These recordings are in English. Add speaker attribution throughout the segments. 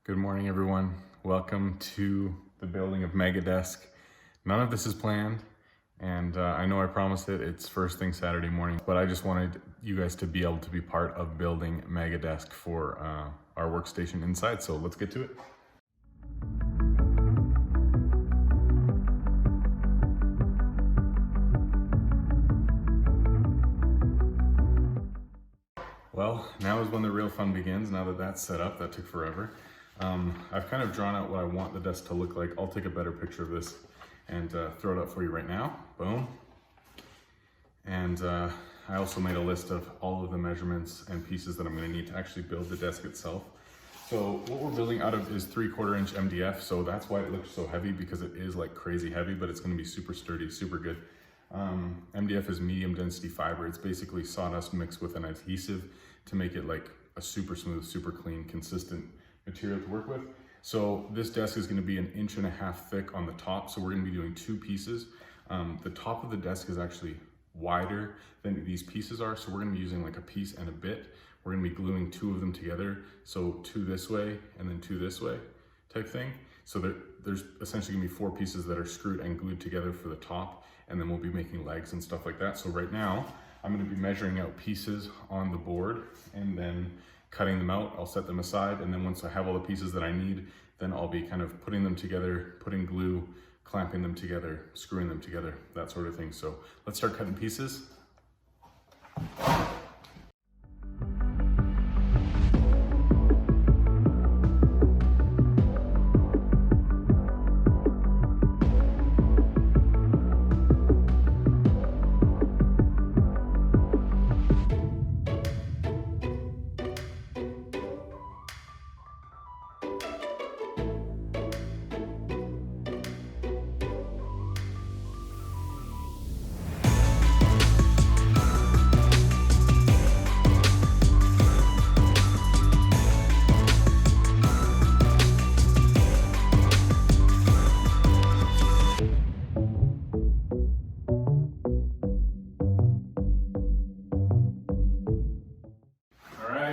Speaker 1: Good morning, everyone. Welcome to the building of MEGADESK. None of this is planned, and I know I promised it's first thing Saturday morning, but I just wanted you guys to be able to be part of building MEGADESK for our workstation inside, so let's get to it. Well, now is when the real fun begins. Now that that's set up, that took forever. I've kind of drawn out what I want the desk to look like. I'll take a better picture of this and throw it up for you right now. Boom. And I also made a list of all of the measurements and pieces that I'm going to need to actually build the desk itself. So what we're building out of is 3/4 inch MDF. So that's why it looks so heavy, because it is like crazy heavy, but it's going to be super sturdy, super good. MDF is medium density fiber. It's basically sawdust mixed with an adhesive to make it like a super smooth, super clean, consistent material to work with. So this desk is going to be 1.5 inches thick on the top. So we're going to be doing 2 pieces. The top of the desk is actually wider than these pieces are. So we're going to be using like a piece and a bit. We're going to be gluing 2 of them together. So 2 this way and then 2 this way type thing. So there's essentially going to be 4 pieces that are screwed and glued together for the top. And then we'll be making legs and stuff like that. So right now I'm going to be measuring out pieces on the board and then cutting them out. I'll set them aside, and then once I have all the pieces that I need, then I'll be kind of putting them together, putting glue, clamping them together, screwing them together, that sort of thing. So let's start cutting pieces.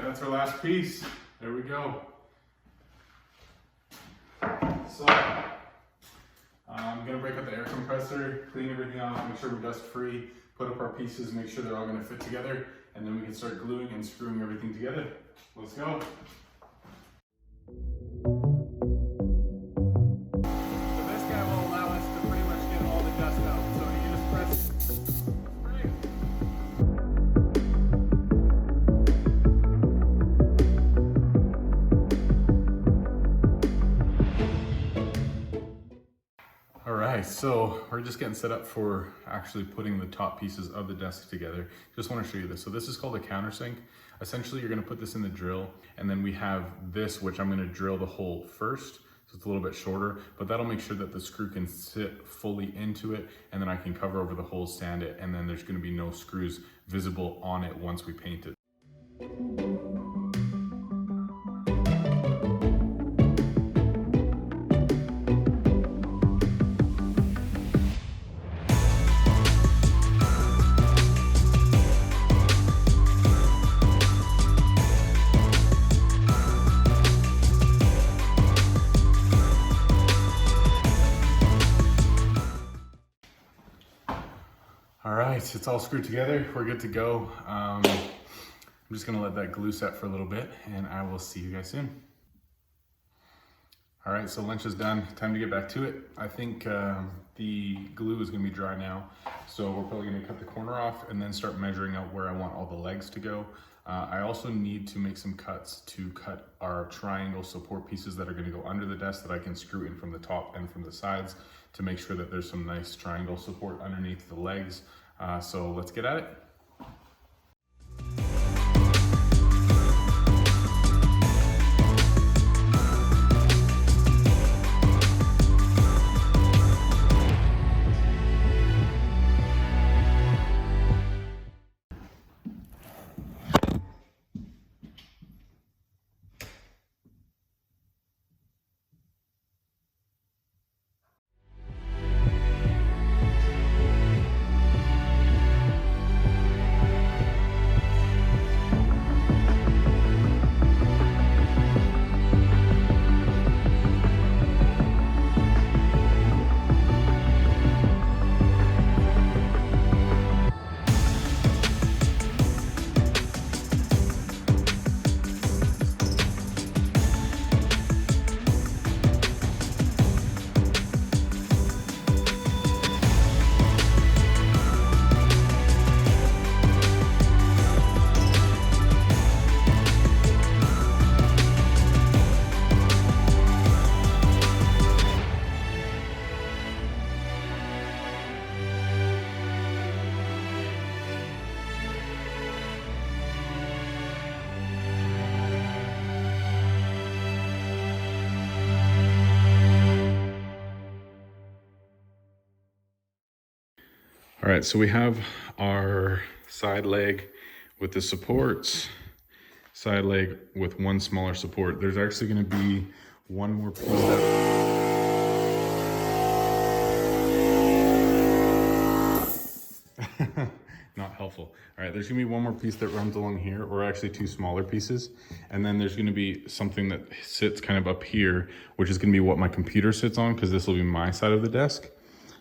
Speaker 1: That's our last piece. There we go. So I'm gonna break out the air compressor, clean everything off, make sure we're dust free, put up our pieces, make sure they're all gonna fit together, and then we can start gluing and screwing everything together. Let's go. So this guy will allow us to pretty much get all the dust out. So you just press. Alright, so we're just getting set up for actually putting the top pieces of the desk together. Just want to show you this. So this is called a countersink. Essentially, you're going to put this in the drill, and then we have this, which I'm going to drill the hole first. So it's a little bit shorter, but that'll make sure that the screw can sit fully into it, and then I can cover over the hole, sand it, and then there's going to be no screws visible on it once we paint it. All right, it's all screwed together. We're good to go. I'm just gonna let that glue set for a little bit, and I will see you guys soon. All right, so lunch is done. Time to get back to it. I think the glue is gonna be dry now, so we're probably gonna cut the corner off and then start measuring out where I want all the legs to go. I also need to make some cuts to cut our triangle support pieces that are gonna go under the desk that I can screw in from the top and from the sides to make sure that there's some nice triangle support underneath the legs. So let's get at it. All right, so we have our side leg with the supports, side leg with one smaller support. There's actually gonna be one more piece that... Not helpful. All right, there's gonna be one more piece that runs along here, or actually two smaller pieces. And then there's gonna be something that sits kind of up here, which is gonna be what my computer sits on, because this will be my side of the desk.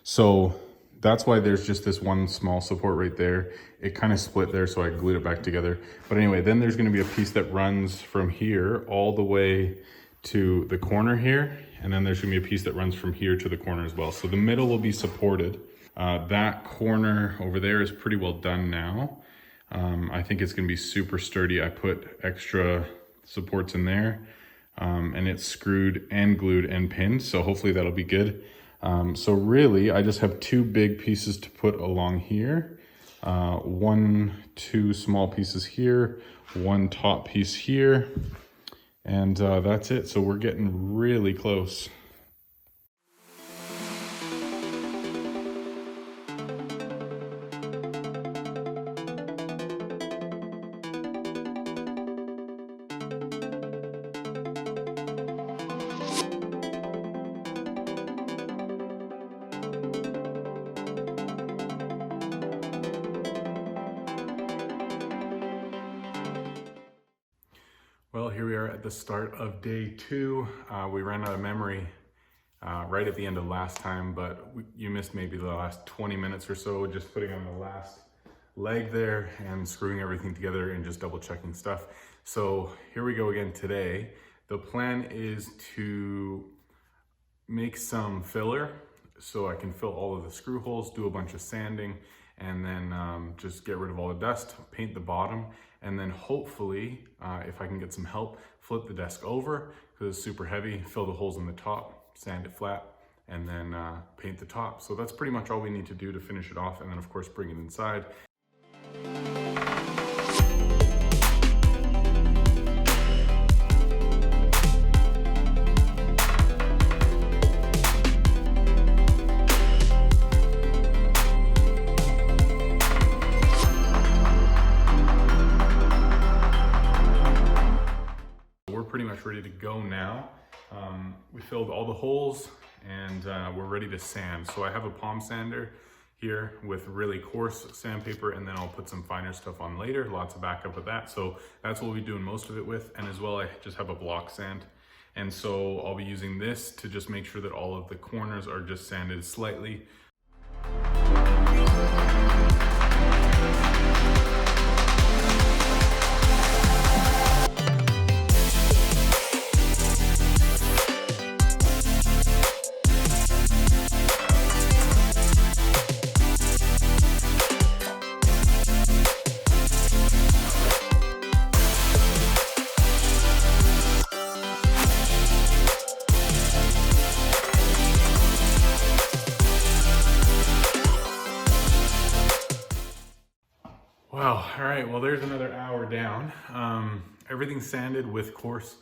Speaker 1: So that's why there's just this one small support right there. It kind of split there, so I glued it back together. But anyway, then there's gonna be a piece that runs from here all the way to the corner here. And then there's gonna be a piece that runs from here to the corner as well. So the middle will be supported. That corner over there is pretty well done now. I think it's gonna be super sturdy. I put extra supports in there, and it's screwed and glued and pinned. So hopefully that'll be good. So really, I just have two big pieces to put along here. Two small pieces here, one top piece here, and that's it. So we're getting really close. Well, here we are at the start of day 2. We ran out of memory right at the end of last time, but you missed maybe the last 20 minutes or so, just putting on the last leg there and screwing everything together and just double checking stuff. So here we go again today. The plan is to make some filler so I can fill all of the screw holes, do a bunch of sanding, and then just get rid of all the dust, paint the bottom, and then hopefully, if I can get some help, flip the desk over because it's super heavy, fill the holes in the top, sand it flat, and then paint the top. So that's pretty much all we need to do to finish it off, and then of course bring it inside. Pretty much ready to go now. We filled all the holes and we're ready to sand. So I have a palm sander here with really coarse sandpaper, and then I'll put some finer stuff on later, lots of backup of that. So that's what we'll be doing most of it with. And as well, I just have a block sand. And so I'll be using this to just make sure that all of the corners are just sanded slightly. Wow, all right, well there's another hour down. Everything's sanded with coarse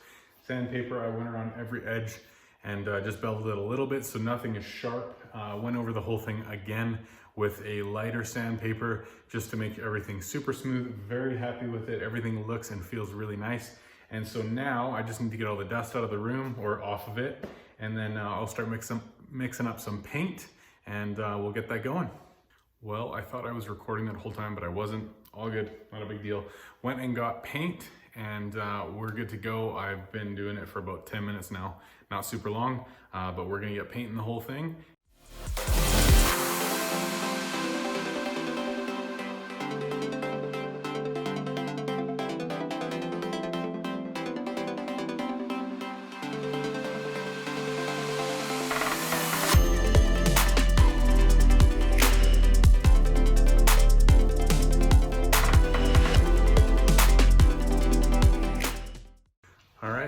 Speaker 1: sandpaper. I went around every edge and just beveled it a little bit so nothing is sharp. Went over the whole thing again with a lighter sandpaper just to make everything super smooth. Very happy with it. Everything looks and feels really nice. And so now I just need to get all the dust out of the room or off of it, and then I'll start mixing up some paint, and we'll get that going. Well, I thought I was recording that whole time, but I wasn't. All good, not a big deal. Went and got paint, and we're good to go. I've been doing it for about 10 minutes now. Not super long, but we're gonna get painting the whole thing.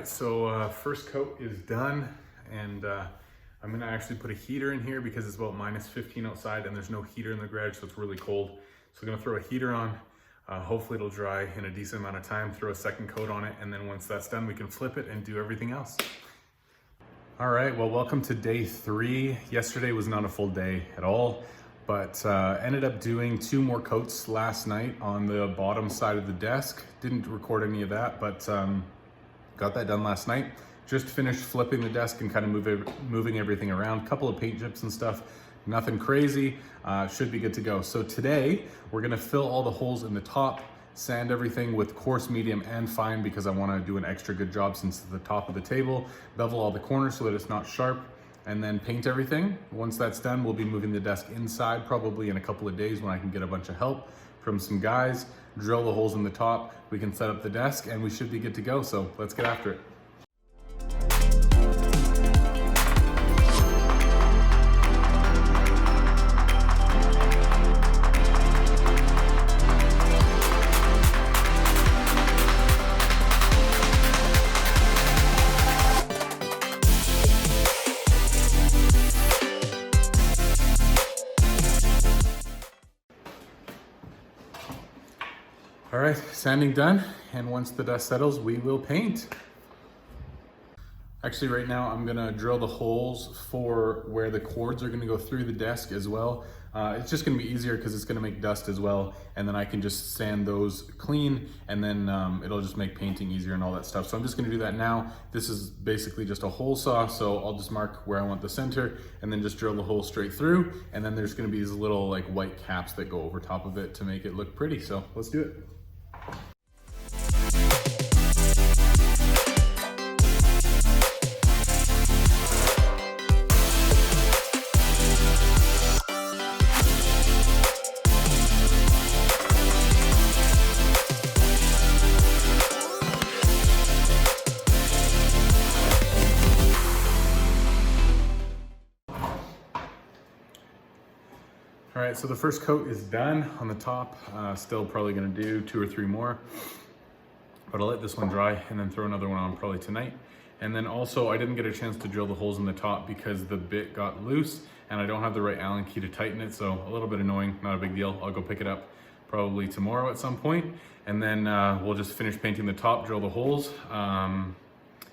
Speaker 1: So first coat is done, and I'm gonna actually put a heater in here because it's about -15 outside and there's no heater in the garage, so it's really cold. So I'm gonna throw a heater on. Hopefully it'll dry in a decent amount of time, throw a second coat on it, and then once that's done, we can flip it and do everything else. All right, well, welcome to day 3. Yesterday was not a full day at all. but ended up doing 2 more coats last night on the bottom side of the desk. Didn't record any of that, but got that done last night. Just finished flipping the desk and kind of moving everything around. Couple of paint chips and stuff, nothing crazy. Should be good to go. So today we're gonna fill all the holes in the top, sand everything with coarse, medium, and fine because I wanna do an extra good job since it's the top of the table, bevel all the corners so that it's not sharp, and then paint everything. Once that's done, we'll be moving the desk inside probably in a couple of days when I can get a bunch of help from some guys, drill the holes in the top, we can set up the desk, and we should be good to go. So let's get after it. All right, sanding done, and once the dust settles, we will paint. Actually, right now, I'm gonna drill the holes for where the cords are gonna go through the desk as well. It's just gonna be easier because it's gonna make dust as well, and then I can just sand those clean, and then it'll just make painting easier and all that stuff. So I'm just gonna do that now. This is basically just a hole saw, so I'll just mark where I want the center, and then just drill the hole straight through, and then there's gonna be these little like white caps that go over top of it to make it look pretty. So let's do it. All right, so the first coat is done on the top. Still probably gonna do 2 or 3 more, but I'll let this one dry and then throw another one on probably tonight. And then also I didn't get a chance to drill the holes in the top because the bit got loose and I don't have the right Allen key to tighten it. So a little bit annoying, not a big deal. I'll go pick it up probably tomorrow at some point. And then we'll just finish painting the top, drill the holes, and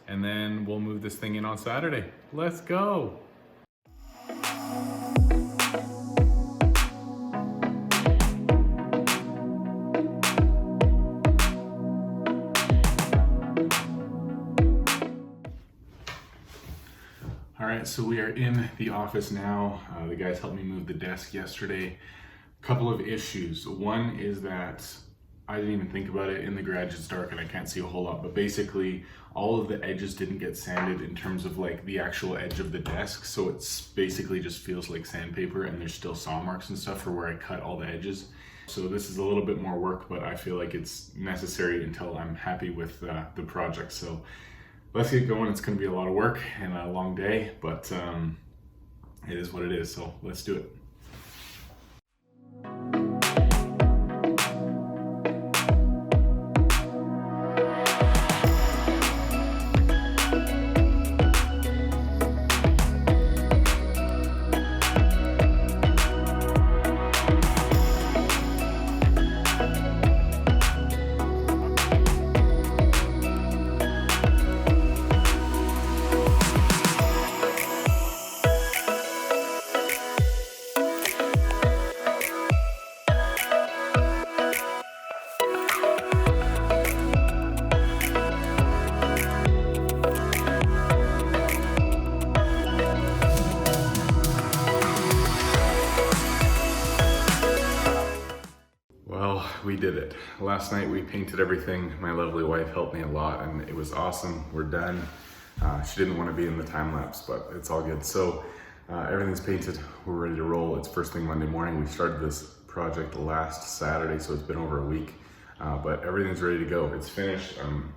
Speaker 1: then we'll move this thing in on Saturday. Let's go. All right, so we are in the office now. The guys helped me move the desk yesterday. Couple of issues. One is that I didn't even think about it. In the garage it's dark and I can't see a whole lot, but basically all of the edges didn't get sanded in terms of like the actual edge of the desk. So it's basically just feels like sandpaper, and there's still saw marks and stuff for where I cut all the edges. So this is a little bit more work, but I feel like it's necessary until I'm happy with the project. So let's get going. It's going to be a lot of work and a long day, but it is what it is. So let's do it. We did it. Last night we painted everything. My lovely wife helped me a lot and it was awesome. We're done. She didn't want to be in the time lapse, but it's all good. So everything's painted. We're ready to roll. It's first thing Monday morning. We started this project last Saturday, so it's been over a week, but everything's ready to go. It's finished. I'm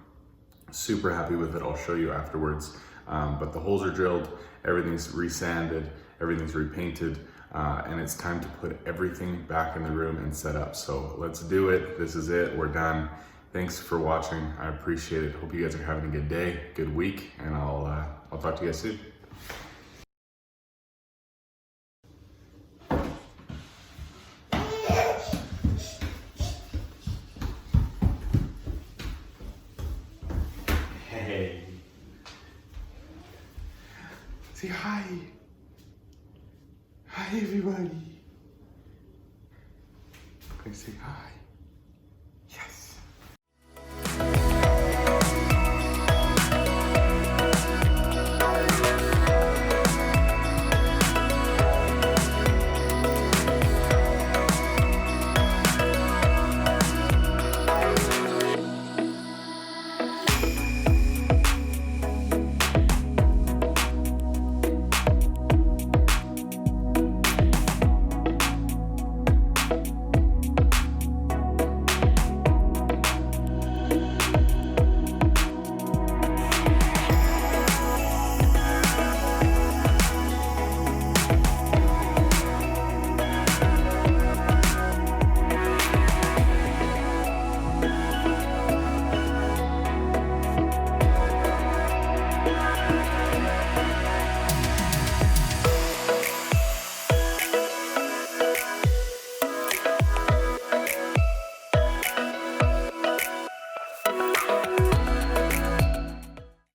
Speaker 1: super happy with it. I'll show you afterwards. But the holes are drilled, everything's resanded, everything's repainted. And it's time to put everything back in the room and set up. So let's do it. This is it. We're done. Thanks for watching. I appreciate it. Hope you guys are having a good day, good week, and I'll talk to you guys soon. Hey. Say hi. Hi, everybody. Please say hi.